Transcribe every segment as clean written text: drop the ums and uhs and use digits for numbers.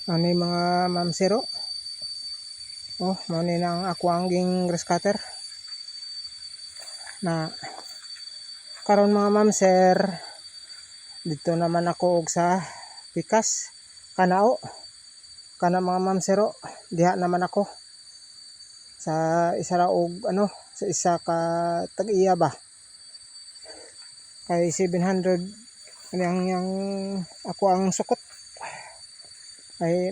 Ano yung mga ma'am sir oh. Oh, muna na ang ako ang ging grass cutter. Na karon mga ma'am sir, dito naman ako og sa pikas. Kanao. Kana mga ma'am sir oh, diha naman ako. Sa isa ra og ano, sa isa ka tag-iya ba. Kay 700 yang ako ang sukot. Ay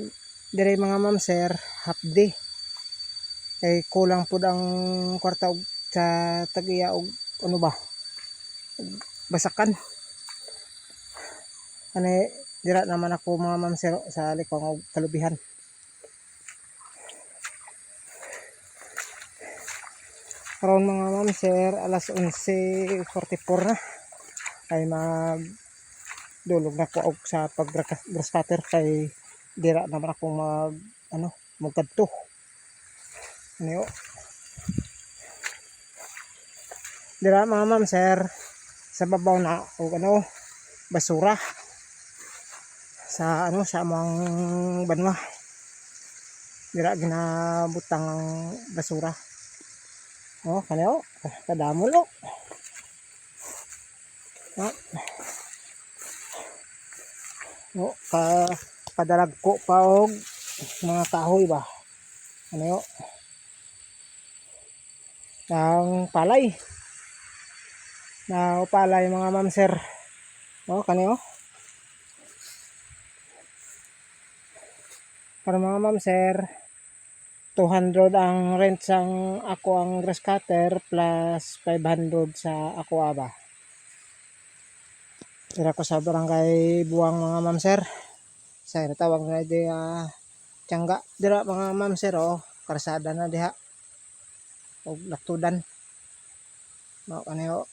dire mga ma'am sir, half day. Kay kulang pud ang kwarta og sa tag-iya og ano ba? Basakan. Ani dira naman ako mga ma'am sir sa likong og kalubihan. Karon mga ma'am sir, alas 11:44 na. Ay mag dulog na ko og sa pag-grass cutter kay dira naman ako mag ano, magkadto. Ano dira mga ma'am sir, sa babaw na og ano, basura sa ano, sa among banwa. Dira ginabutang ang basura. Oh, kaneo, kadamol oh. Oh, padalag ko pa og mga kahoy ba. Ano ang palay. Na palay mga ma'am sir. Oh, kaneo. Para mga ma'am sir, 200 ang rent sang ako ang grass cutter plus 500 sa ako aba. Tira ko sa barangay Buwang mga ma'am sir. Sa tawag na di Tiangga. Dira mga ma'am sir oh, karsada na diha. Og latudan. Mao kaneo.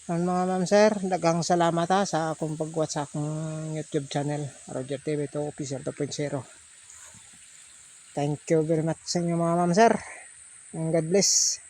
Ang mga ma'am sir, daghang salamat sa akong pagwatch sa akong YouTube channel, Roger TV 2 Official 2.0. Thank you very much sa inyo mga ma'am sir. And God bless.